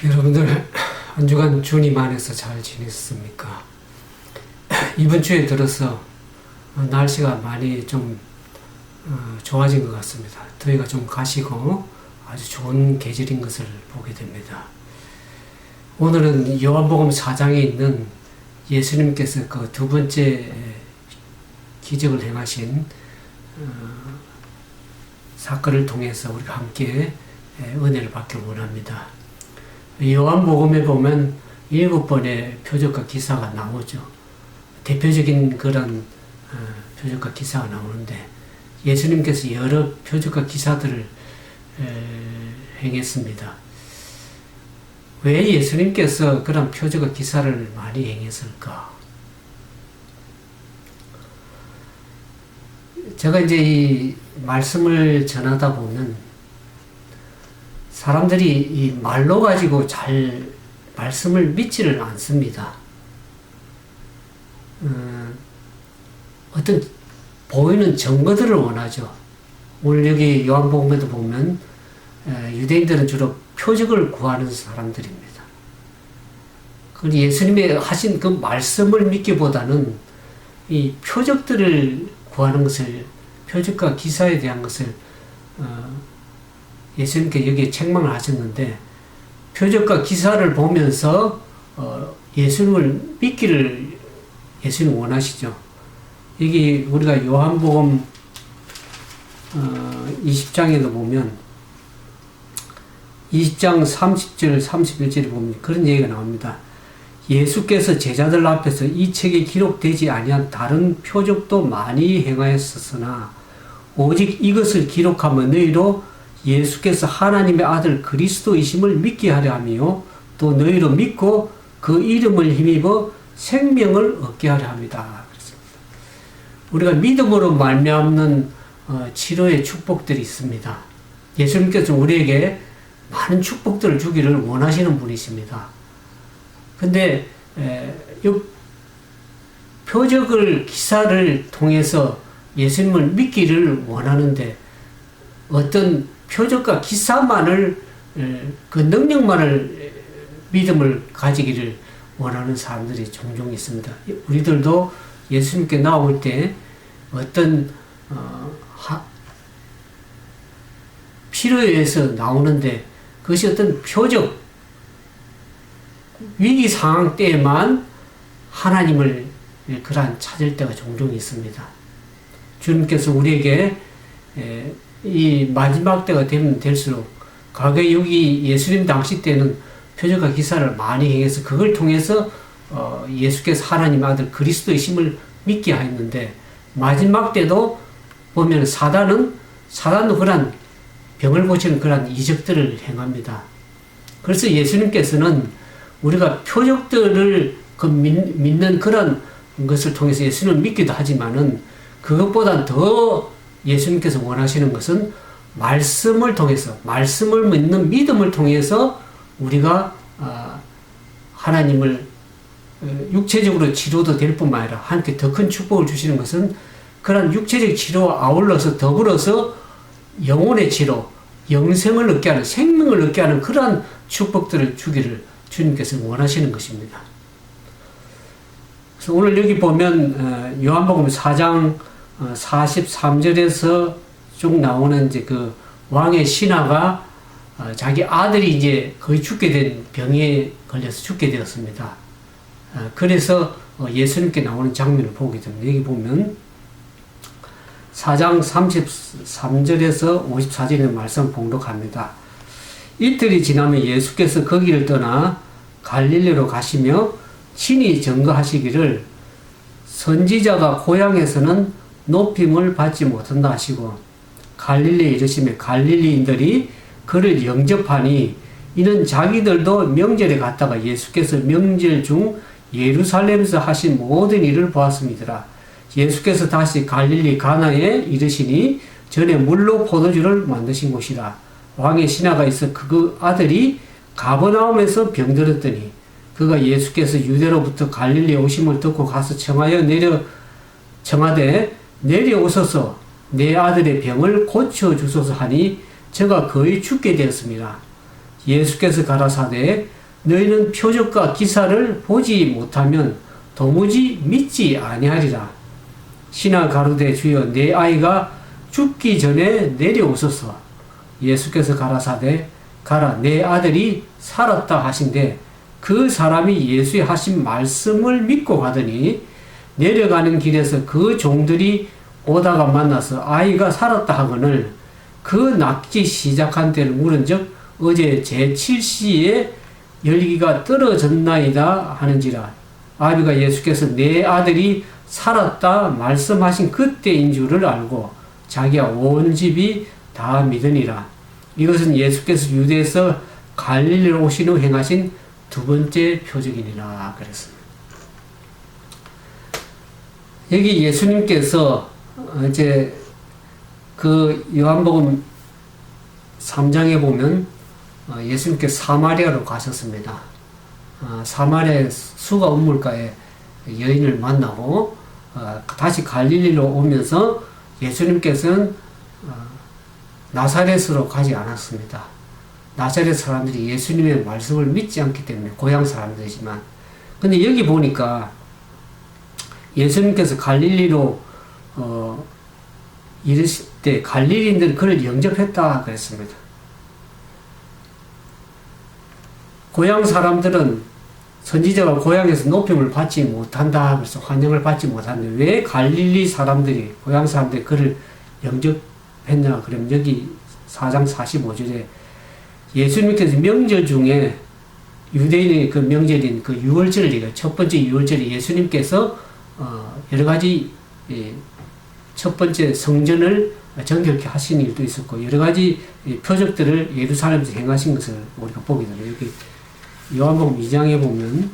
여러분들 한 주간 주님 안에서 잘 지냈습니까? 이번 주에 들어서 날씨가 많이 좀 좋아진 것 같습니다. 더위가 좀 가시고 아주 좋은 계절인 것을 보게 됩니다. 오늘은 요한복음 4장에 있는 예수님께서 그 두 번째 기적을 행하신 사건을 통해서 우리가 함께 은혜를 받기 원합니다. 요한복음에 보면 7번의 표적과 기사가 나오죠. 대표적인 그런 표적과 기사가 나오는데 예수님께서 여러 표적과 기사들을 행했습니다. 왜 예수님께서 그런 표적과 기사를 많이 행했을까? 제가 이제 이 말씀을 전하다 보면 사람들이 이 말로 가지고 잘 말씀을 믿지를 않습니다. 어떤 보이는 증거들을 원하죠. 오늘 여기 요한복음에도 보면 유대인들은 주로 표적을 구하는 사람들입니다. 그런데 예수님이 하신 그 말씀을 믿기보다는 이 표적들을 구하는 것을, 표적과 기사에 대한 것을 예수님께 여기에 책망을 하셨는데, 표적과 기사를 보면서 예수님을 믿기를 예수님 원하시죠. 여기 우리가 요한복음 20장에도 보면 20장 30절 31절에 보면 그런 얘기가 나옵니다. 예수께서 제자들 앞에서 이 책에 기록되지 아니한 다른 표적도 많이 행하였으나 오직 이것을 기록하면 너희로 예수께서 하나님의 아들 그리스도이심을 믿게 하려 하며 또 너희로 믿고 그 이름을 힘입어 생명을 얻게 하려 합니다. 그렇습니다. 우리가 믿음으로 말미암는 치료의 축복들이 있습니다. 예수님께서 우리에게 많은 축복들을 주기를 원하시는 분이십니다. 근데 이 표적을 기사를 통해서 예수님을 믿기를 원하는데 어떤 표적과 기사만을, 그 능력만을, 믿음을 가지기를 원하는 사람들이 종종 있습니다. 우리들도 예수님께 나올 때 어떤 필요에 의해서 나오는데 그것이 어떤 표적, 위기 상황 때에만 하나님을 그러한 찾을 때가 종종 있습니다. 주님께서 우리에게 이 마지막 때가 되면 될수록, 과거에 여기 예수님 당시 때는 표적과 기사를 많이 행해서 그걸 통해서 예수께서 하나님 아들 그리스도이심을 믿게 하였는데, 마지막 때도 보면 사단도 그런 병을 고치는 그런 이적들을 행합니다. 그래서 예수님께서는 우리가 표적들을 믿는 그런 것을 통해서 예수님을 믿기도 하지만은 그것보다 더 예수님께서 원하시는 것은 말씀을 통해서, 말씀을 믿는 믿음을 통해서 우리가 하나님을 육체적으로 치료도 될 뿐만 아니라 함께 더 큰 축복을 주시는 것은 그런 육체적 치료와 아울러서 더불어서 영혼의 치료, 영생을 얻게 하는, 생명을 얻게 하는 그러한 축복들을 주기를 주님께서 원하시는 것입니다. 그래서 오늘 여기 보면 요한복음 4장 43절에서 쭉 나오는 이제 그 왕의 신하가 자기 아들이 이제 거의 죽게 된 병에 걸려서 죽게 되었습니다. 그래서 예수님께 나오는 장면을 보게 됩니다. 여기 보면 4장 33절에서 54절의 말씀 봉독합니다. 이틀이 지나면 예수께서 거기를 떠나 갈릴리로 가시며 친히 증거하시기를 선지자가 고향에서는 높임을 받지 못한다 하시고 갈릴리에 이르시며 갈릴리인들이 그를 영접하니 이는 자기들도 명절에 갔다가 예수께서 명절 중 예루살렘에서 하신 모든 일을 보았음이더라. 예수께서 다시 갈릴리 가나에 이르시니 전에 물로 포도주를 만드신 곳이라. 왕의 신하가 있어 그 아들이 가버나움에서 병들었더니 그가 예수께서 유대로부터 갈릴리에 오심을 듣고 가서 청하되 내려오소서 내 아들의 병을 고쳐주소서 하니 저가 거의 죽게 되었습니다. 예수께서 가라사대 너희는 표적과 기사를 보지 못하면 도무지 믿지 아니하리라. 신하 가로되 주여 내 아이가 죽기 전에 내려오소서. 예수께서 가라사대 가라 내 아들이 살았다 하신대 그 사람이 예수의 하신 말씀을 믿고 가더니 내려가는 길에서 그 종들이 오다가 만나서 아이가 살았다 하거늘 그 낫기 시작한 때를 물은즉 어제 제7시에 열기가 떨어졌나이다 하는지라. 아비가 예수께서 내 아들이 살았다 말씀하신 그때인 줄을 알고 자기와 온 집이 다 믿으니라. 이것은 예수께서 유대에서 갈릴리로 오신 후 행하신 두 번째 표적이니라 그랬습니다. 여기 예수님께서 이제 그 요한복음 3장에 보면 예수님께서 사마리아로 가셨습니다. 사마리아 수가 우물가에 여인을 만나고 다시 갈릴리로 오면서 예수님께서는 나사렛으로 가지 않았습니다. 나사렛 사람들이 예수님의 말씀을 믿지 않기 때문에 고향 사람들이지만 근데 여기 보니까 예수님께서 갈릴리로 이르실 때 갈릴리인들은 그를 영접했다 그랬습니다. 고향 사람들은 선지자가 고향에서 높임을 받지 못한다 그래서 환영을 받지 못하는데 왜 갈릴리 사람들이 고향 사람들이 그를 영접했냐 그러면 여기 4장 45절에 예수님께서 명절 중에 유대인의 그 명절인 그 유월절이 첫 번째 유월절에 예수님께서 여러 가지 첫 번째 성전을 정결케 하신 일도 있었고 여러 가지 표적들을 예루살렘에서 행하신 것을 우리가 보게 돼요. 여기 요한복음 2장에 보면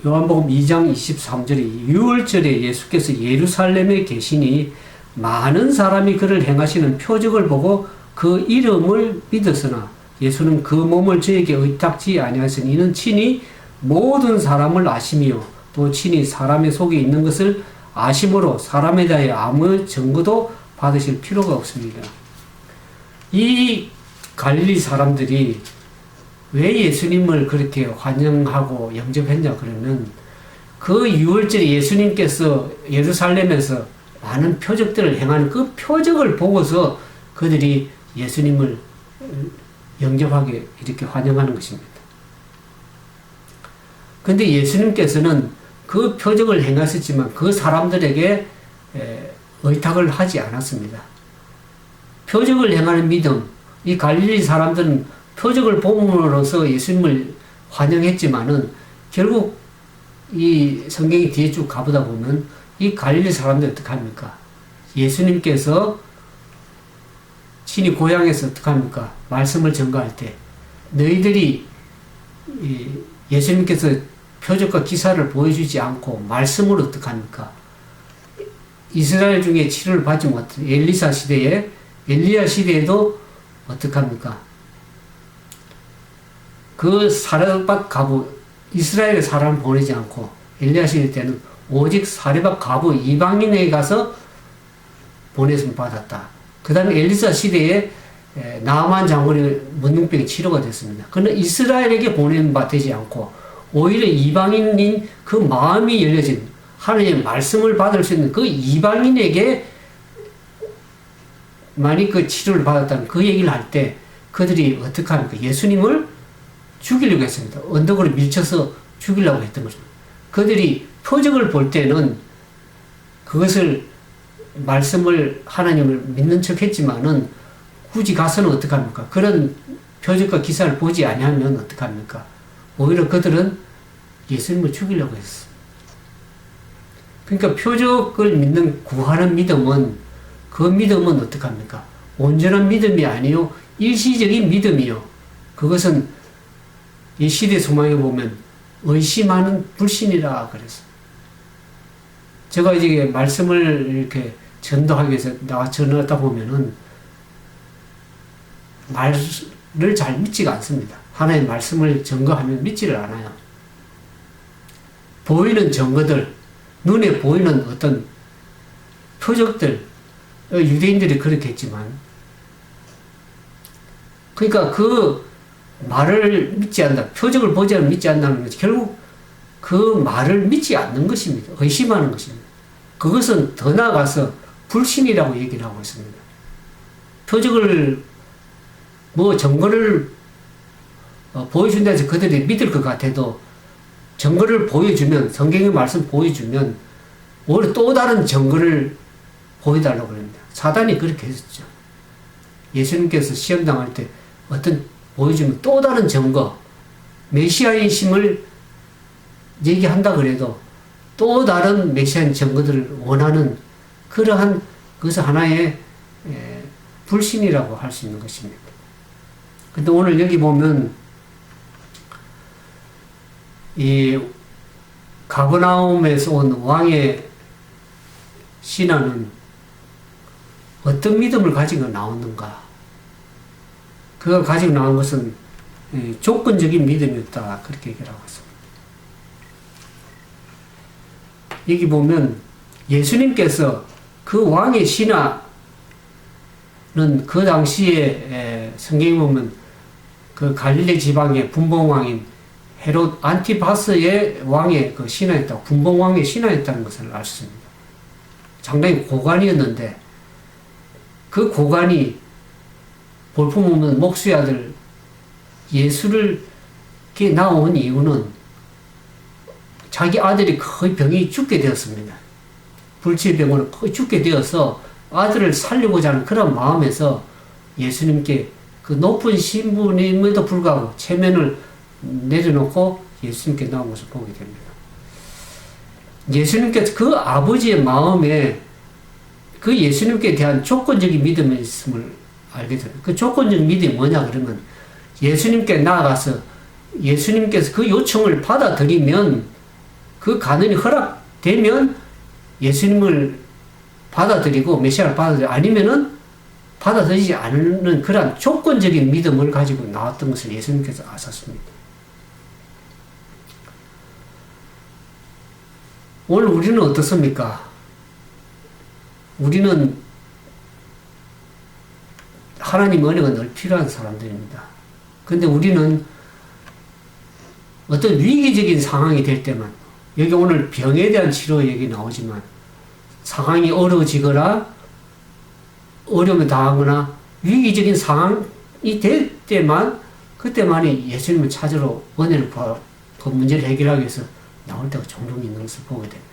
요한복음 2장 23절에 유월절에 예수께서 예루살렘에 계시니 많은 사람이 그를 행하시는 표적을 보고 그 이름을 믿었으나 예수는 그 몸을 저에게 의탁지 아니하시니 이는 친히 모든 사람을 아심이요 또 친히 사람의 속에 있는 것을 아심으로 사람에 대해 아무 증거도 받으실 필요가 없습니다. 이 갈릴리 사람들이 왜 예수님을 그렇게 환영하고 영접했냐 그러면 그 유월절에 예수님께서 예루살렘에서 많은 표적들을 행하는 그 표적을 보고서 그들이 예수님을 영접하게 이렇게 환영하는 것입니다. 그런데 예수님께서는 그 표적을 행하셨지만 그 사람들에게 의탁을 하지 않았습니다. 표적을 행하는 믿음, 이 갈릴리 사람들은 표적을 봄으로써 예수님을 환영했지만은 결국 이 성경이 뒤에 쭉 가보다 보면 이 갈릴리 사람들이 어떻게 합니까? 예수님께서 친히 고향에서 어떻게 합니까? 말씀을 전가할 때 너희들이 예수님께서 표적과 기사를 보여주지 않고 말씀으로 어떻게 합니까? 이스라엘 중에 치료를 받지 못한 엘리야 시대에도 어떻게 합니까? 그 사르밧 가부 이스라엘의 사람을 보내지 않고 엘리야 시대 때는 오직 사르밧 가부 이방인에게 가서 보내심 받았다. 그 다음에 엘리사 시대에 나아만 장군의 문둥병이 치료가 됐습니다. 그러나 이스라엘에게 보낸 바 되지 않고 오히려 이방인인 그 마음이 열려진 하나님의 말씀을 받을 수 있는 그 이방인에게 만약 그 치료를 받았다면 그 얘기를 할 때 그들이 어떻게 합니까? 예수님을 죽이려고 했습니다. 언덕으로 밀쳐서 죽이려고 했던 거죠. 그들이 표적을 볼 때는 그것을 말씀을 하나님을 믿는 척 했지만은 굳이 가서는 어떻게 합니까? 그런 표적과 기사를 보지 아니하면 어떻게 합니까? 오히려 그들은 예수님을 죽이려고 했어. 그러니까 표적을 믿는 구하는 믿음은 그 믿음은 어떻게 합니까? 온전한 믿음이 아니요 일시적인 믿음이요. 그것은 이 시대 소망에 보면 의심하는 불신이라 그랬어. 제가 이제 말씀을 이렇게 전도하기 위해서 나와 전하다 보면은 말을 잘 믿지가 않습니다. 하나님의 말씀을 증거하면 믿지를 않아요. 보이는 증거들, 눈에 보이는 어떤 표적들, 유대인들이 그렇게 했지만, 그러니까 그 말을 믿지 않는다. 표적을 보지 않으면 믿지 않는다는 것이 결국 그 말을 믿지 않는 것입니다. 의심하는 것입니다. 그것은 더 나아가서 불신이라고 얘기를 하고 있습니다. 표적을, 증거를 보여준다 해서 그들이 믿을 것 같아도 증거를 보여주면, 성경의 말씀 보여주면 오히려 또 다른 증거를 보여달라고 그럽니다. 사단이 그렇게 했었죠. 예수님께서 시험당할 때 어떤 보여주면 또 다른 증거, 메시아인심을 얘기한다 그래도 또 다른 메시아인 증거들을 원하는 그러한 그것을 하나의 불신이라고 할 수 있는 것입니다. 근데 오늘 여기 보면 이 가버나움에서 온 왕의 신하는 어떤 믿음을 가지고 나오는가? 그가 가지고 나온 것은 조건적인 믿음이었다. 그렇게 얘기를 하고 있습니다. 여기 보면 예수님께서 그 왕의 신하는 그 당시에 성경에 보면 그 갈릴리 지방의 분봉왕인 헤롯 안티파스의 왕의 그 신하였다. 분봉왕의 신하였다는 것을 알 수 있습니다. 상당히 고관이었는데 그 고관이 볼품없는 목수의 아들 예수를 낳아온 이유는 자기 아들이 거의 병이 죽게 되었습니다. 불치병으로 거의 죽게 되어서 아들을 살리고자 하는 그런 마음에서 예수님께 그 높은 신분임에도 불구하고 체면을 내려놓고 예수님께 나온 것을 보게 됩니다. 예수님께서 그 아버지의 마음에 그 예수님께 대한 조건적인 믿음이 있음을 알게 됩니다. 그 조건적인 믿음이 뭐냐 그러면 예수님께 나아가서 예수님께서 그 요청을 받아들이면 그 가능이 허락되면 예수님을 받아들이고 메시아를 받아들이고 아니면은 받아들이지 않는 그러한 조건적인 믿음을 가지고 나왔던 것을 예수님께서 아셨습니다. 오늘 우리는 어떻습니까? 우리는 하나님 은혜가 늘 필요한 사람들입니다. 근데 우리는 어떤 위기적인 상황이 될 때만, 여기 오늘 병에 대한 치료 얘기 나오지만, 상황이 어려워지거나, 어려움을 당하거나, 위기적인 상황이 될 때만, 그때만이 예수님을 찾으러 은혜를 구하고 그 문제를 해결하기 위해서 나올 때가 종종 있는 것을 보게 됩니다.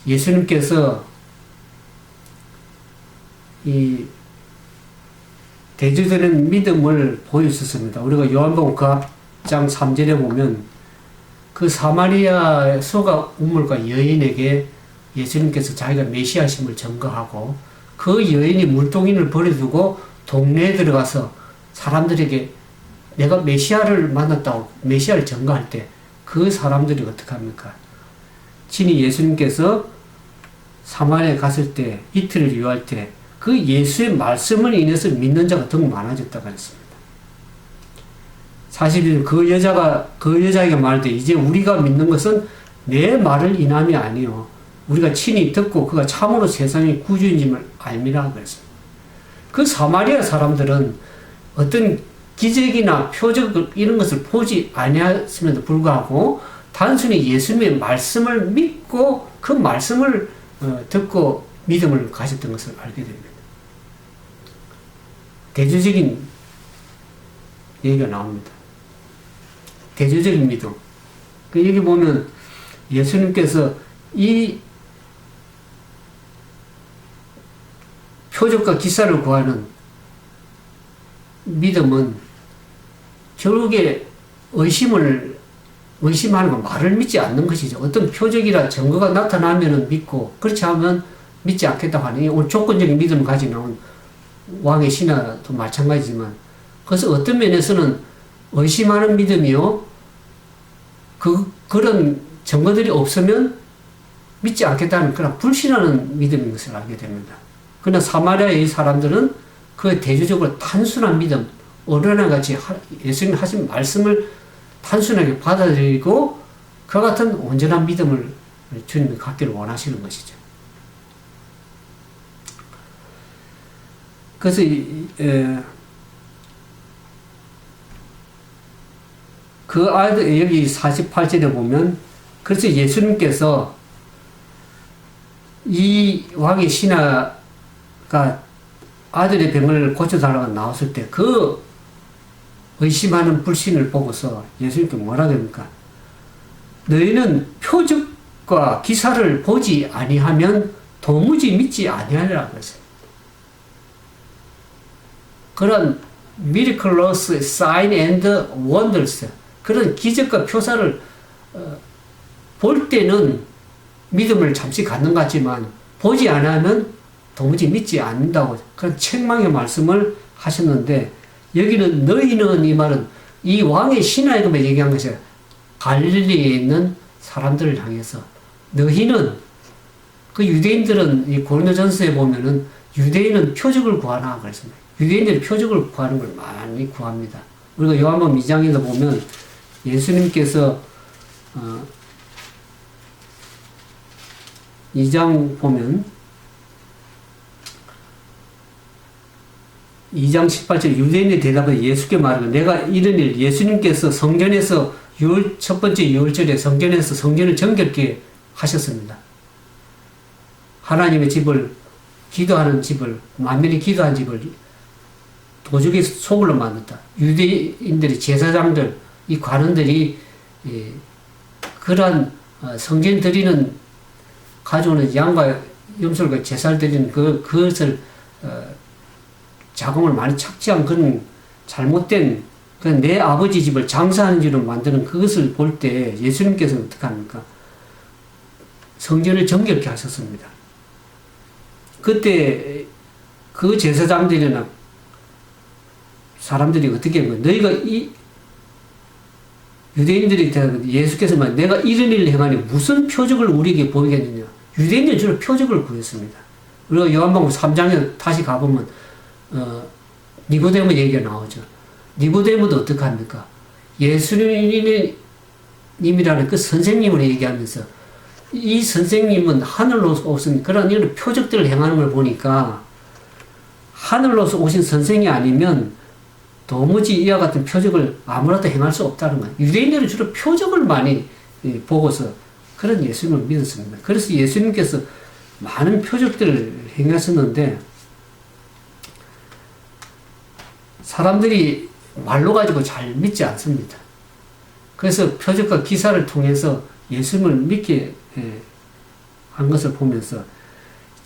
예수님께서 이 대조되는 믿음을 보여주셨습니다. 우리가 요한복음 그 앞장 3절에 보면 그 사마리아 소가 우물가 여인에게 예수님께서 자기가 메시아심을 증거하고 그 여인이 물동인을 버려두고 동네에 들어가서 사람들에게 내가 메시아를 만났다고 메시아를 증거할 때 그 사람들이 어떻게 합니까? 친히 예수님께서 사마리아에 갔을 때 이틀을 유할 때 그 예수의 말씀을 인해서 믿는 자가 더 많아졌다고 했습니다. 사실 그 여자에게 말할 때 이제 우리가 믿는 것은 내 말을 인함이 아니요 우리가 친히 듣고 그가 참으로 세상의 구주인임을 알미라 그랬습니다. 그 사마리아 사람들은 어떤 기적이나 표적 이런 것을 보지 아니했음에도 불구하고 단순히 예수님의 말씀을 믿고 그 말씀을 듣고 믿음을 가졌던 것을 알게 됩니다. 대조적인 얘기가 나옵니다. 대조적인 믿음. 여기 보면 예수님께서 이 표적과 기사를 구하는 믿음은 결국에 의심하는 건 말을 믿지 않는 것이죠. 어떤 표적이나 증거가 나타나면 믿고 그렇지 않으면 믿지 않겠다고 하니 오늘 조건적인 믿음을 가지고 나온 왕의 신하도 마찬가지지만 그래서 어떤 면에서는 의심하는 믿음이요 그런 증거들이 없으면 믿지 않겠다는 그런 불신하는 믿음인 것을 알게 됩니다. 그러나 사마리아의 사람들은 그 대조적으로 단순한 믿음, 어린아이같이 예수님 하신 말씀을 단순하게 받아들이고 그 같은 온전한 믿음을 주님이 갖기를 원하시는 것이죠. 그래서 그 아들 여기 48절에 보면 그래서 예수님께서 이 왕의 신하가 아들의 병을 고쳐달라고 나왔을 때 그 의심하는 불신을 보고서 예수님께 뭐라 그럽니까? 너희는 표적과 기사를 보지 아니하면 도무지 믿지 아니하리라 그랬어요. 그런 miraculous sign and wonders, 그런 기적과 표사를 볼 때는 믿음을 잠시 갖는 것 같지만 보지 않으면 도무지 믿지 않는다고 그런 책망의 말씀을 하셨는데, 여기는 너희는 이 말은 이 왕의 신하에게만 얘기한 것이 갈릴리에 있는 사람들을 향해서 너희는, 그 유대인들은 이 고린도전서에 보면은 유대인은 표적을 구하나 그랬습니다. 유대인들이 표적을 구하는 걸 많이 구합니다. 우리가 요한복음 2장에서 보면 예수님께서 2장 보면 2장 18절 유대인의 대답에 예수께 말하고 내가 이르니를 예수님께서 성전에서 첫 번째 유월절에 성전에서 성전을 정결케 하셨습니다. 하나님의 집을, 기도하는 집을, 만민이 기도한 집을 도적의 소굴로 만든다. 유대인들이, 제사장들, 이 관원들이 그러한 성전 드리는, 가져오는 양과 염소를 제사를 드리는 그것을 자금을 많이 착취한 그런 잘못된 내 아버지 집을 장사하는 집으로 만드는 그것을 볼 때 예수님께서는 어떻게 합니까? 성전을 정결케 하셨습니다. 그때 그 제사장들이나 사람들이 어떻게 한 거예요? 너희가 유대인들이 예수께서 말 내가 이런 일을 행하니 무슨 표적을 우리에게 보이겠느냐? 유대인들은 주로 표적을 구했습니다. 우리가 요한복음 3장에 다시 가보면 니고데모 얘기가 나오죠. 니고데모도 어떻게 합니까? 예수님이라는 그 선생님을 얘기하면서 이 선생님은 하늘로서 오신 그런 이런 표적들을 행하는 걸 보니까 하늘로서 오신 선생이 아니면 도무지 이와 같은 표적을 아무나도 행할 수 없다는 거예요. 유대인들은 주로 표적을 많이 보고서 그런 예수님을 믿었습니다. 그래서 예수님께서 많은 표적들을 행하셨는데 사람들이 말로 가지고 잘 믿지 않습니다. 그래서 표적과 기사를 통해서 예수님을 믿게 한 것을 보면서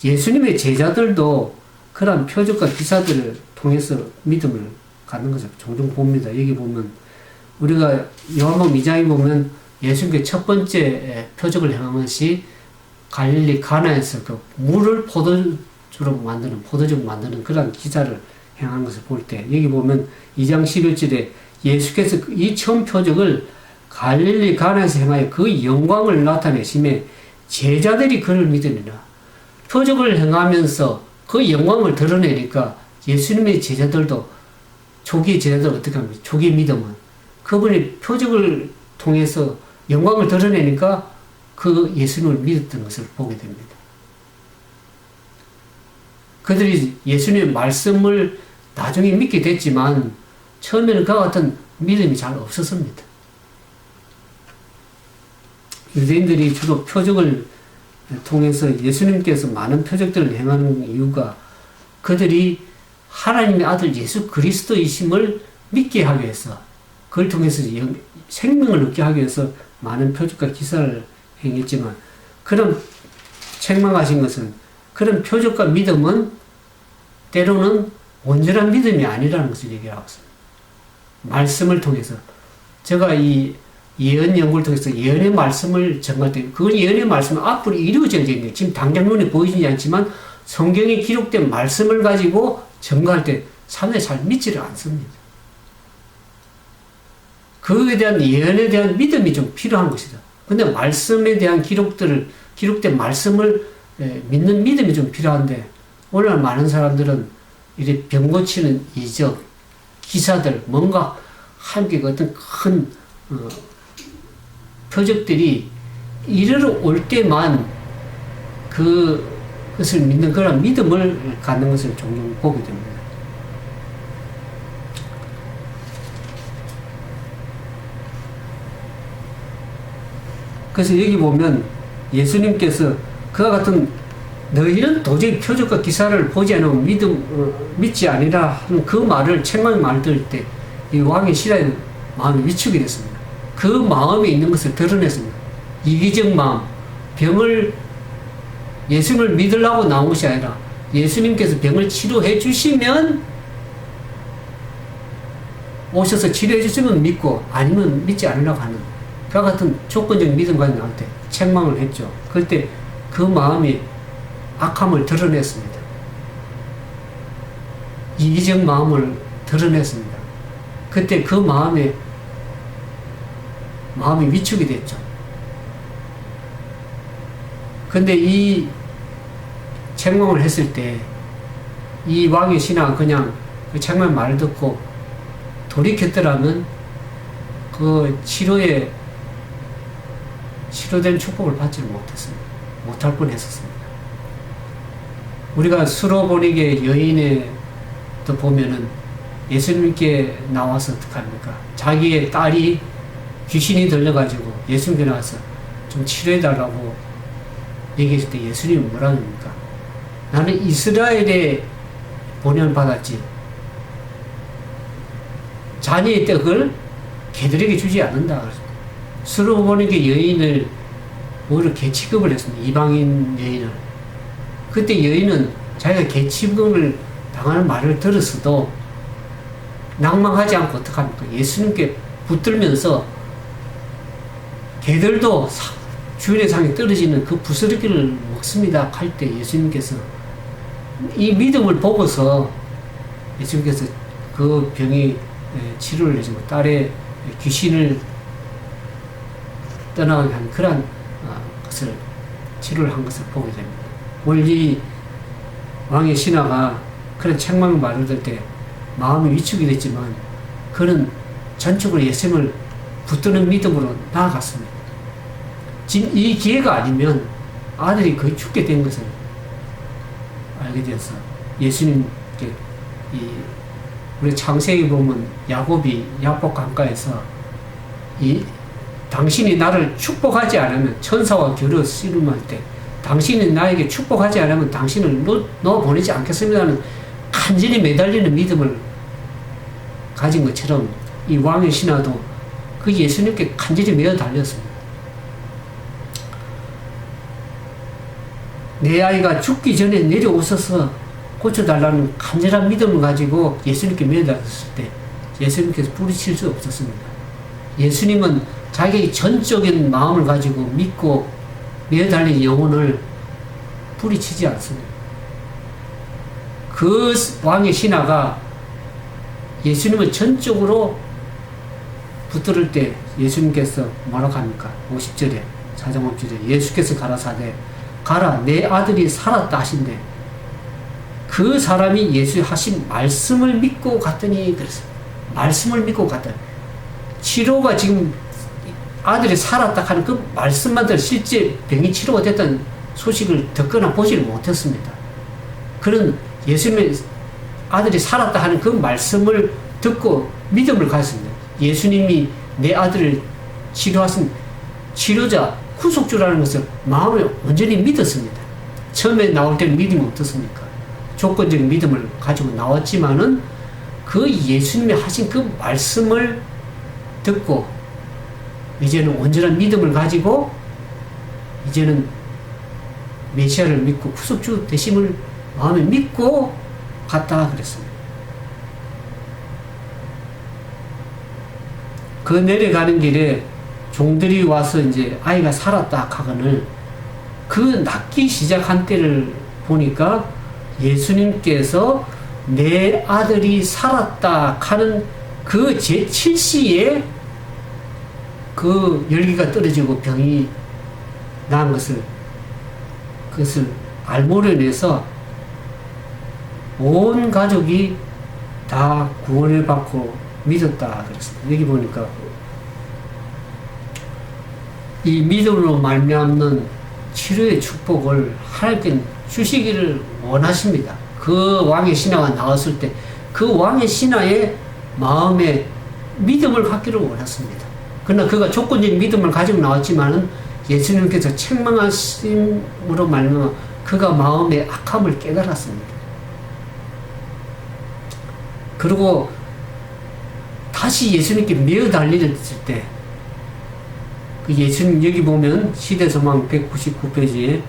예수님의 제자들도 그런 표적과 기사들을 통해서 믿음을 갖는 것을 종종 봅니다. 여기 보면 우리가 요한복음 2장에 보면 예수님께 첫 번째 표적을 행한 것이 갈릴리 가나에서 그 물을 포도주로 만드는 그런 기사를 행한 것을 볼 때 여기 보면 2장 11절에 예수께서 이 처음 표적을 갈릴리 가나에서 행하여 그 영광을 나타내심에 제자들이 그를 믿으니라. 표적을 행하면서 그 영광을 드러내니까 예수님의 제자들도 초기 제자들 어떻게 합니까? 초기 믿음은 그분이 표적을 통해서 영광을 드러내니까 그 예수님을 믿었던 것을 보게 됩니다. 그들이 예수님의 말씀을 나중에 믿게 됐지만 처음에는 그와 같은 믿음이 잘 없었습니다. 유대인들이 주로 표적을 통해서 예수님께서 많은 표적들을 행하는 이유가 그들이 하나님의 아들 예수 그리스도이심을 믿게 하기 위해서, 그걸 통해서 생명을 얻게 하기 위해서 많은 표적과 기사를 행했지만, 그런 책망하신 것은 그런 표적과 믿음은 때로는 온전한 믿음이 아니라는 것을 얘기하고 있습니다. 말씀을 통해서 제가 이 예언 연구를 통해서 예언의 말씀을 전할 때 그건 예언의 말씀은 앞으로 이루어져야 되는데 지금 당장 눈에 보이지 않지만 성경에 기록된 말씀을 가지고 전가할 때 사람들이 잘 믿지를 않습니다. 그에 대한 예언에 대한 믿음이 좀 필요한 것이다. 근데 말씀에 대한 기록된 말씀을 믿는 믿음이 좀 필요한데 오늘 많은 사람들은 이렇게 병 고치는 이적, 기사들, 뭔가 함께 어떤 큰 표적들이 이르러 올 때만 그것을 믿는 그런 믿음을 갖는 것을 종종 보게 됩니다. 그래서 여기 보면 예수님께서 그와 같은 너희는 도저히 표적과 기사를 보지 않으면 믿지 아니라 하는 그 말을 책망의 말을 들을 때 이 왕의 신하의 마음이 위축이 됐습니다. 그 마음에 있는 것을 드러냈습니다. 이기적 마음, 병을 예수님을 믿으려고 나온 것이 아니라 예수님께서 병을 치료해 주시면 오셔서 치료해 주시면 믿고 아니면 믿지 않으려고 하는 그와 같은 조건적 믿음과 나한테 책망을 했죠. 그때 그 마음이 악함을 드러냈습니다. 이기적 마음을 드러냈습니다. 그때 그 마음이 위축이 됐죠. 근데 이 책망을 했을 때 이 왕의 신하가 그냥 그 책망 말을 듣고 돌이켰더라면 그 치료된 축복을 받지를 못했습니다. 못할 뻔했었습니다. 우리가 수로보니게 여인에도 보면은 예수님께 나와서 어떡합니까? 자기의 딸이 귀신이 들려가지고 예수님께 나와서 좀 치료해달라고 얘기했을 때 예수님이 뭐라 합니까? 나는 이스라엘에 보냄을 받았지 자녀의 떡을 개들에게 주지 않는다. 수로보니게 여인을 오히려 개 취급을 했습니다. 이방인 여인을. 그때 여인은 자기가 개 취급을 당하는 말을 들었어도 낭망하지 않고 어떡합니까? 예수님께 붙들면서 개들도 주인의 상에 떨어지는 그 부스러기를 먹습니다. 할 때 예수님께서 이 믿음을 보고서 예수님께서 그 병이 치료를 해주고 딸의 귀신을 떠나가게 한 그런 것을 치료를 한 것을 보게 됩니다. 원리 왕의 신하가 그런 책망의 말을 들을 때 마음이 위축이 됐지만 그는 전적으로 예수님을 붙드는 믿음으로 나아갔습니다. 지금 이 기회가 아니면 아들이 거의 죽게 된 것을 알게 되어서 예수님께 우리 창세기 보면 야곱이 야복 강가에서 당신이 나를 축복하지 않으면 천사와 겨루 씨름할 때 당신이 나에게 축복하지 않으면 당신을 넣어 보내지 않겠습니다는 간절히 매달리는 믿음을 가진 것처럼 이 왕의 신하도 그 예수님께 간절히 매어 달렸습니다. 내 아이가 죽기 전에 내려오셔서 고쳐달라는 간절한 믿음을 가지고 예수님께 매어 달렸을 때 예수님께서 부딪힐 수 없었습니다. 예수님은 자기의 전적인 마음을 가지고 믿고 매어 달린 영혼을 부딪히지 않습니다. 그 왕의 신하가 예수님을 전적으로 붙들을 때 예수님께서 뭐라고 합니까? 50절에 4장 50절에 예수께서 가라사대 가라 내 아들이 살았다 하신대 그 사람이 예수 하신 말씀을 믿고 갔더니 그랬습니다. 말씀을 믿고 갔더니 치료가 지금 아들이 살았다 하는 그 말씀만 들어 실제 병이 치료가 됐다는 소식을 듣거나 보지를 못했습니다. 그런 예수님의 아들이 살았다 하는 그 말씀을 듣고 믿음을 가졌습니다. 예수님이 내 아들을 치료하신 치료자, 구속주라는 것을 마음에 완전히 믿었습니다. 처음에 나올 때는 믿음이 어떻습니까? 조건적인 믿음을 가지고 나왔지만은 그 예수님이 하신 그 말씀을 듣고 이제는 온전한 믿음을 가지고 이제는 메시아를 믿고 구속주 되심을 마음에 믿고 갔다 그랬습니다. 그 내려가는 길에 종들이 와서 이제 아이가 살았다 하거늘 그 낫기 시작한 때를 보니까 예수님께서 내 아들이 살았다 하는 그 제7시에 그 열기가 떨어지고 병이 나은 그것을 알모려내서 온 가족이 다 구원을 받고 믿었다 그랬습니다. 여기 보니까 이 믿음으로 말미암는 치료의 축복을 하나님께 주시기를 원하십니다. 그 왕의 신하가 나왔을 때 그 왕의 신하의 마음에 믿음을 갖기를 원했습니다. 그러나 그가 조건적인 믿음을 가지고 나왔지만은 예수님께서 책망하심으로 말미암아 그가 마음의 악함을 깨달았습니다. 그리고 다시 예수님께 매어 달렸을 때, 그 예수님 여기 보면 시대소망 199페이지에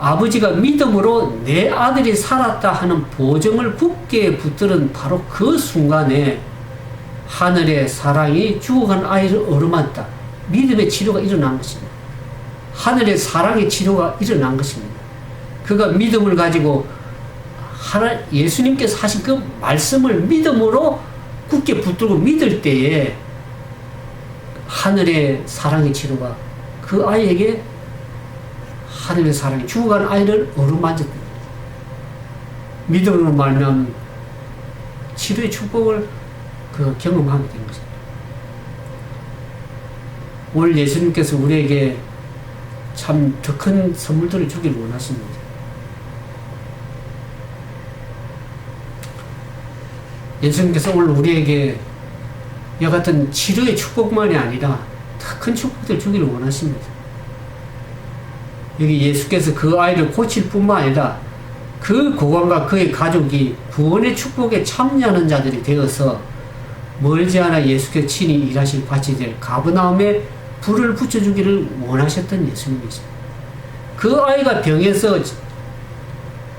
아버지가 믿음으로 내 아들이 살았다 하는 보증을 굳게 붙들은 바로 그 순간에 하늘의 사랑이 죽어간 아이를 어루만다. 믿음의 치료가 일어난 것입니다. 하늘의 사랑의 치료가 일어난 것입니다. 그가 믿음을 가지고 예수님께서 하신 그 말씀을 믿음으로 굳게 붙들고 믿을 때에 하늘의 사랑의 치료가 그 아이에게 하늘의 사랑이 죽어간 아이를 어루만졌다. 믿음으로 말면 치료의 축복을 그 경험하게 된 것입니다. 오늘 예수님께서 우리에게 참 더 큰 선물들을 주기를 원하십니다. 예수님께서 오늘 우리에게 이와 같은 치료의 축복만이 아니라 더 큰 축복들을 주기를 원하십니다. 여기 예수께서 그 아이를 고칠 뿐만 아니라 그 고관과 그의 가족이 구원의 축복에 참여하는 자들이 되어서 멀지 않아 예수께서 친히 일하실 밭이 될 가버나움에 불을 붙여주기를 원하셨던 예수님이십니다. 그 아이가 병에서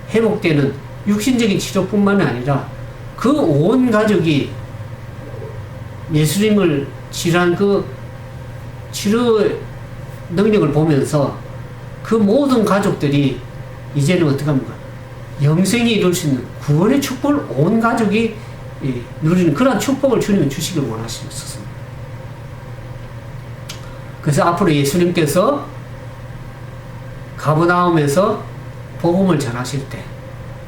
회복되는 육신적인 치료뿐만 아니라 그 온 가족이 예수님을 치료한 그 치료 능력을 보면서 그 모든 가족들이 이제는 어떻게 합니까? 영생이 이룰 수 있는 구원의 축복을 온 가족이 누리는 그런 축복을 주님이 주시길 원하셨습니다. 그래서 앞으로 예수님께서 가버나움에서 복음을 전하실 때,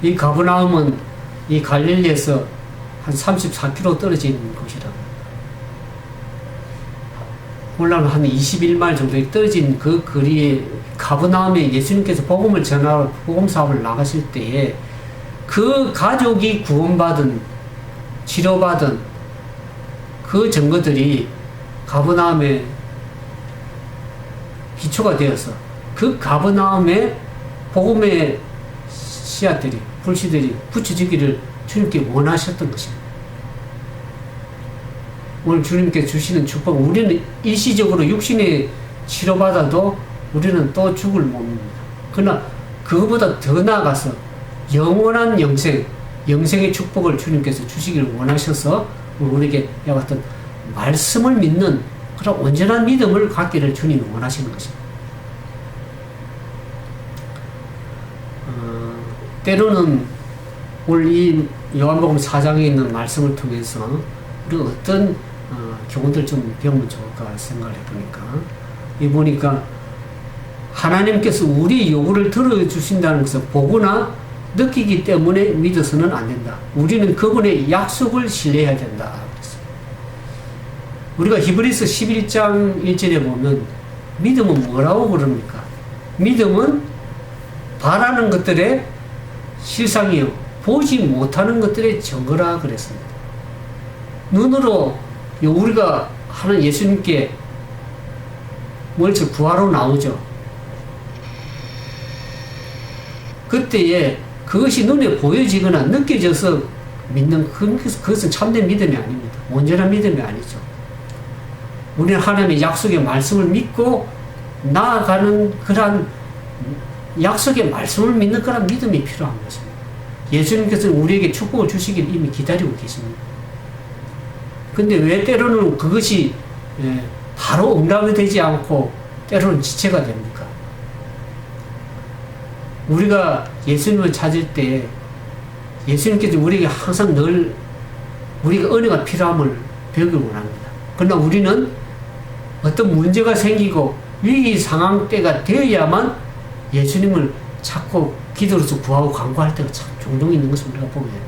이 가버나움은 이 갈릴리에서 한 34km 떨어진 곳이라고. 올라는 한 21마일 정도 떨어진 그 거리에 가버나움에 예수님께서 복음을 전하러 복음 사업을 나가실 때에 그 가족이 구원받은 치료받은 그 증거들이 가버나움에 기초가 되어서 그 가버나움에 복음의 씨앗들이 불씨들이 붙여지기를 주님께 원하셨던 것입니다. 오늘 주님께 주시는 축복, 우리는 일시적으로 육신에 치료받아도 우리는 또 죽을 몸입니다. 그러나 그거보다 더 나아가서 영원한 영생의 축복을 주님께서 주시기를 원하셔서 우리에게 이와 같은 말씀을 믿는 그런 온전한 믿음을 갖기를 주님이 원하시는 것입니다. 때로는 오늘 이 요한복음 4장에 있는 말씀을 통해서 우리가 어떤 교훈들 좀 배우면 좋을까 생각을 해보니까, 이 보니까 하나님께서 우리 요구를 들어주신다는 것을 보거나 느끼기 때문에 믿어서는 안 된다. 우리는 그분의 약속을 신뢰해야 된다. 우리가 히브리서 11장 1절에 보면 믿음은 뭐라고 그럽니까? 믿음은 바라는 것들의 실상이요 보지 못하는 것들의 증거라 그랬습니다. 눈으로 우리가 하는 예수님께 멀리 구하러 나오죠. 그때에 그것이 눈에 보여지거나 느껴져서 믿는 그것은 참된 믿음이 아닙니다. 온전한 믿음이 아니죠. 우리는 하나님의 약속의 말씀을 믿고 나아가는 그러한 약속의 말씀을 믿는 그런 믿음이 필요한 것입니다. 예수님께서는 우리에게 축복을 주시길 이미 기다리고 계십니다. 근데 왜 때로는 그것이 바로 응답이 되지 않고 때로는 지체가 됩니까? 우리가 예수님을 찾을 때 예수님께서 우리에게 항상 늘 우리가 은혜가 필요함을 배우길 원합니다. 그러나 우리는 어떤 문제가 생기고 위기 상황 때가 되어야만 예수님을 찾고 기도로서 구하고 간구할 때가 참 종종 있는 것을 우리가 보게 됩니다.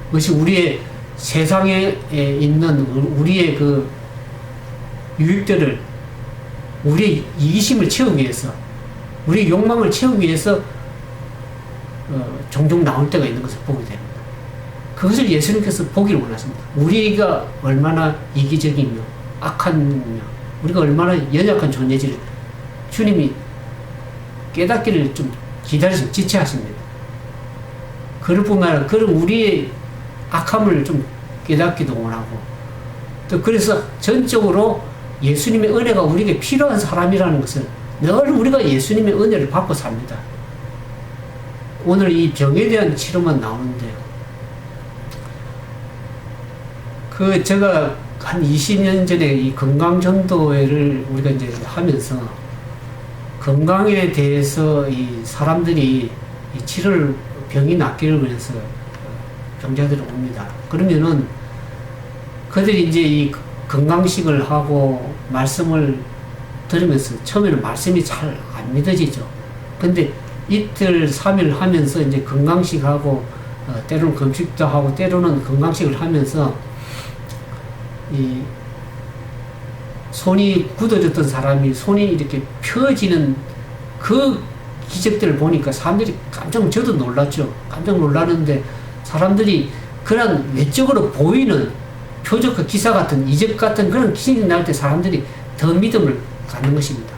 그것이 우리의 세상에 있는 우리의 그 유익들을 우리의 이기심을 채우기 위해서, 우리의 욕망을 채우기 위해서 종종 나올 때가 있는 것을 보게 됩니다. 그것을 예수님께서 보기를 원하십니다. 우리가 얼마나 이기적이며 악하며 우리가 얼마나 연약한 존재지를 주님이 깨닫기를 좀 기다리시고 지체하십니다. 그럴 뿐만 아니라 그런 우리의 악함을 좀 깨닫기도 원하고, 또 그래서 전적으로 예수님의 은혜가 우리에게 필요한 사람이라는 것을 늘 우리가 예수님의 은혜를 받고 삽니다. 오늘 이 병에 대한 치료만 나오는데요. 제가 한 20년 전에 이 건강전도회를 우리가 이제 하면서 건강에 대해서 이 사람들이 이 치료를, 병이 낫기를 위해서 병자들이 옵니다. 그러면은 그들이 이제 이 건강식을 하고 말씀을 들으면서 처음에는 말씀이 잘 안 믿어지죠. 근데 이틀, 3일 하면서 이제 건강식하고 때로는 금식도 하고 때로는 건강식을 하면서 이 손이 굳어졌던 사람이 손이 이렇게 펴지는 그 기적들을 보니까 사람들이 저도 놀랐죠. 깜짝 놀랐는데 사람들이 그런 외적으로 보이는 표적과 기사 같은 이적 같은 그런 기적이 날 때 사람들이 더 믿음을 갖는 것입니다.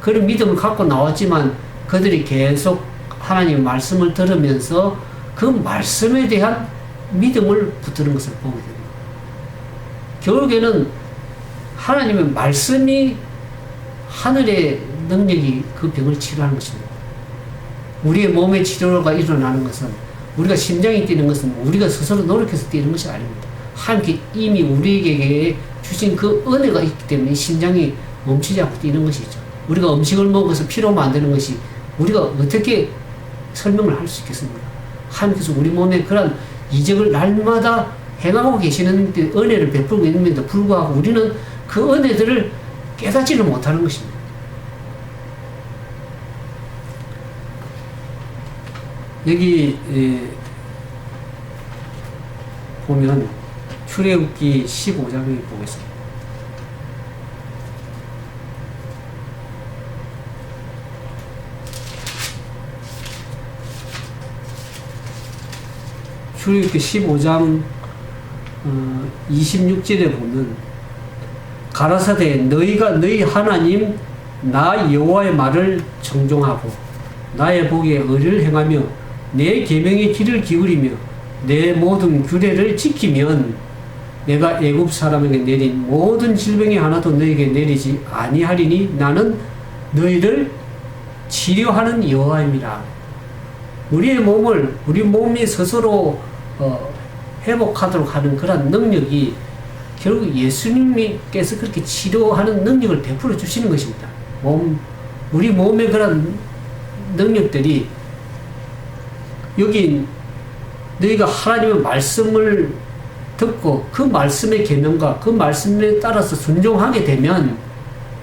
그런 믿음을 갖고 나왔지만 그들이 계속 하나님의 말씀을 들으면서 그 말씀에 대한 믿음을 붙드는 것을 보게 됩니다. 결국에는 하나님의 말씀이 하늘의 능력이 그 병을 치료하는 것입니다. 우리의 몸의 치료가 일어나는 것은, 우리가 심장이 뛰는 것은 우리가 스스로 노력해서 뛰는 것이 아닙니다. 하나님께 이미 우리에게 주신 그 은혜가 있기 때문에 심장이 멈추지 않고 뛰는 것이죠. 우리가 음식을 먹어서 피로 만드는 것이 우리가 어떻게 설명을 할 수 있겠습니까? 하나님께서 우리 몸에 그런 이적을 날마다 행하고 계시는 은혜를 베풀고 있는데도 불구하고 우리는 그 은혜들을 깨닫지를 못하는 것입니다. 여기 보면 출애굽기 15장을 보겠습니다. 출애굽기 15장 26절에 보면 가라사대 너희가 너희 하나님 나 여호와의 말을 청종하고 나의 보기에 의를 행하며 내 계명의 길을 기울이며 내 모든 규례를 지키면 내가 애굽 사람에게 내린 모든 질병이 하나도 너희에게 내리지 아니하리니 나는 너희를 치료하는 여호와입니다. 우리의 몸을 우리 몸이 스스로 회복하도록 하는 그런 능력이 결국 예수님께서 그렇게 치료하는 능력을 베풀어 주시는 것입니다. 우리 몸의 그런 능력들이 여기 너희가 하나님의 말씀을 듣고 그 말씀의 계명과 그 말씀에 따라서 순종하게 되면,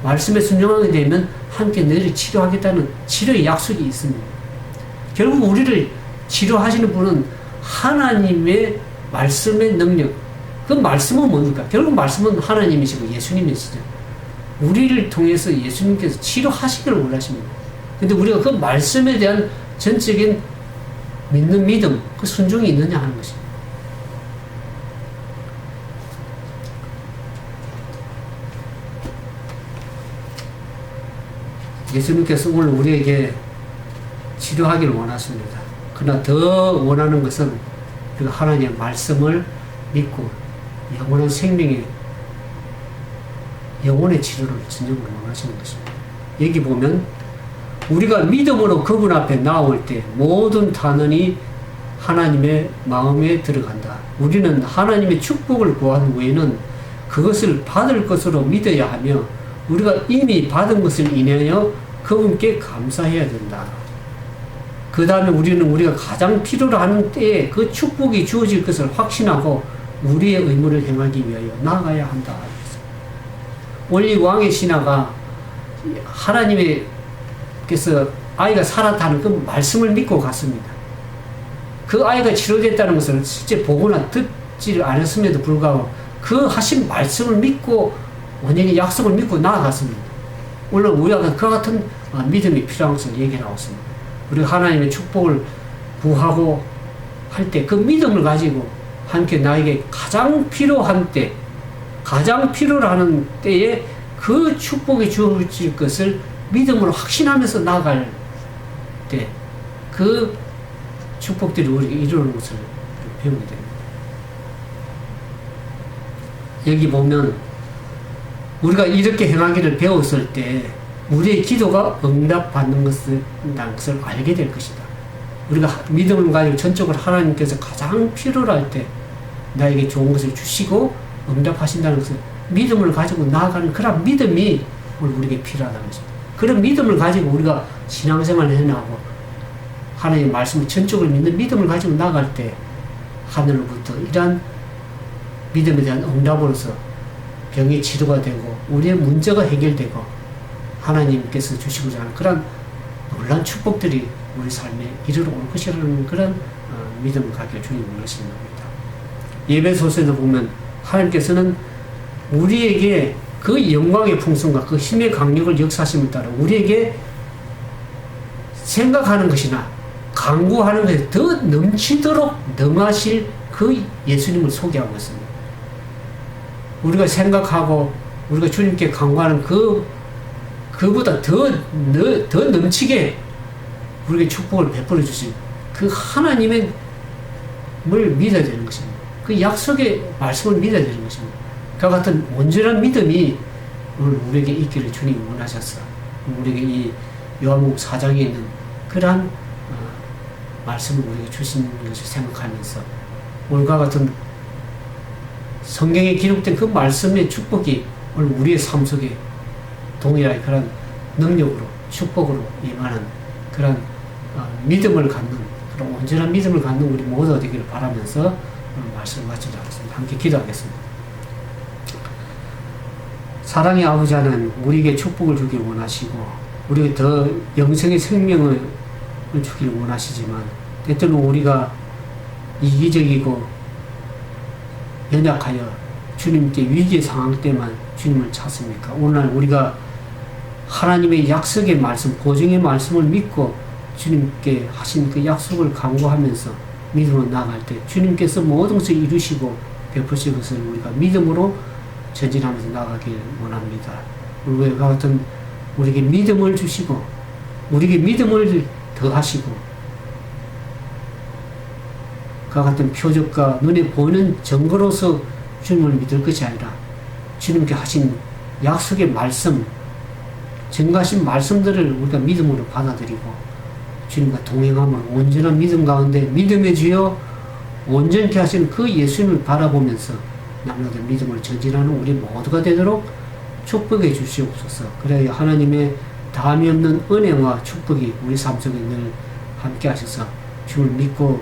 말씀에 순종하게 되면 함께 너희를 치료하겠다는 치료의 약속이 있습니다. 결국 우리를 치료하시는 분은 하나님의 말씀의 능력, 그 말씀은 뭡니까? 결국 말씀은 하나님이시고 예수님이시죠. 우리를 통해서 예수님께서 치료하시기를 원하십니다. 근데 우리가 그 말씀에 대한 전적인 믿는 믿음, 그 순종이 있느냐 하는 것입니다. 예수님께서 오늘 우리에게 치료하기를 원하십니다. 그러나 더 원하는 것은 그 하나님의 말씀을 믿고 영원한 생명의 영혼의 치료를 진정으로 원하시는 것입니다. 여기 보면 우리가 믿음으로 그분 앞에 나올 때 모든 탄원이 하나님의 마음에 들어간다. 우리는 하나님의 축복을 구한 후에는 그것을 받을 것으로 믿어야 하며 우리가 이미 받은 것을 인하여 그분께 감사해야 된다. 그 다음에 우리는 우리가 가장 필요로 하는 때에 그 축복이 주어질 것을 확신하고 우리의 의무를 행하기 위하여 나아가야 한다. 원리 왕의 신하가 하나님께서 아이가 살았다는 그 말씀을 믿고 갔습니다. 그 아이가 치료됐다는 것을 실제 보거나 듣지 않았음에도 불구하고 그 하신 말씀을 믿고 원인의 약속을 믿고 나아갔습니다. 물론 우리가 그와 같은 믿음이 필요한 것을 얘기하고 있습니다. 우리가 하나님의 축복을 구하고 할 때 그 믿음을 가지고 함께 나에게 가장 필요한 때, 가장 필요로 하는 때에 그 축복이 주어질 것을 믿음으로 확신하면서 나아갈 때 그 축복들이 우리에게 이루는 것을 배우게 됩니다. 여기 보면 우리가 이렇게 행하기를 배웠을 때 우리의 기도가 응답받는 것을 알게 될 것이다. 우리가 믿음을 가지고 전적으로 하나님께서 가장 필요로 할 때 나에게 좋은 것을 주시고 응답하신다는 것을 믿음을 가지고 나아가는 그런 믿음이 우리에게 필요하다는 것입니다. 그런 믿음을 가지고 우리가 신앙생활을 해나가고 하나님의 말씀을 전적으로 믿는 믿음을 가지고 나아갈 때 하늘로부터 이러한 믿음에 대한 응답으로서 병의 치료가 되고 우리의 문제가 해결되고 하나님께서 주시고자 하는 그런 놀라운 축복들이 우리 삶에 이르러 올 것이라는 그런 믿음을 갖게 주님을 원하시는 겁니다. 예배소서에도 보면 하나님께서는 우리에게 그 영광의 풍성과 그 힘의 강력을 역사하심에 따라 우리에게 생각하는 것이나 강구하는 것에 더 넘치도록 능하실 그 예수님을 소개하고 있습니다. 우리가 생각하고 우리가 주님께 강구하는 그보다 더 넘치게 우리에게 축복을 베풀어 주신 그 하나님의 을 믿어야 되는 것입니다. 그 약속의 말씀을 믿어야 되는 것입니다. 그와 같은 온전한 믿음이 오늘 우리에게 있기를 주님이 원하셨어. 우리에게 이 요한복음 4장에 있는 그러한 말씀을 우리에게 주신 것을 생각하면서 오늘과 같은 성경에 기록된 그 말씀의 축복이 오늘 우리의 삶 속에 동일하게 그런 능력으로 축복으로 임하는 그런 믿음을 갖는 그런 온전한 믿음을 갖는 우리 모두가 되기를 바라면서 오늘 말씀을 마치도록 하겠습니다. 함께 기도하겠습니다. 사랑의 아버지 하나님, 우리에게 축복을 주길 원하시고 우리에게 더 영생의 생명을 주길 원하시지만 때때로 우리가 이기적이고 연약하여 주님께 위기의 상황 때만 주님을 찾습니까? 오늘 우리가 하나님의 약속의 말씀, 보증의 말씀을 믿고 주님께 하신 그 약속을 강구하면서 믿음으로 나아갈 때 주님께서 모든 것을 이루시고 베푸실 것을 우리가 믿음으로 전진하면서 나아가길 원합니다. 우리가 같은 우리에게 믿음을 주시고 우리에게 믿음을 더하시고 그와 같은 표적과 눈에 보이는 증거로서 주님을 믿을 것이 아니라 주님께 하신 약속의 말씀, 증거하신 말씀들을 우리가 믿음으로 받아들이고 주님과 동행함을 온전한 믿음 가운데 믿음의 주여 온전케 하신 그 예수님을 바라보면서 남녀들 믿음을 전진하는 우리 모두가 되도록 축복해 주시옵소서. 그래야 하나님의 다함이 없는 은혜와 축복이 우리 삶 속에 늘 함께 하셔서 주님을 믿고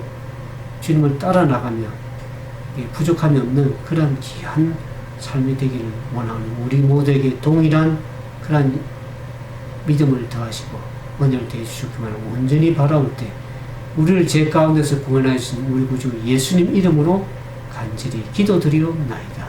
주님을 따라 나가며 부족함이 없는 그런 귀한 삶이 되기를 원하는 우리 모두에게 동일한 그런 믿음을 더하시고 은혜를 더해주시기만 온전히 바라올 때 우리를 죄 가운데서 구원하신 우리 구주 예수님 이름으로 간절히 기도드리옵나이다.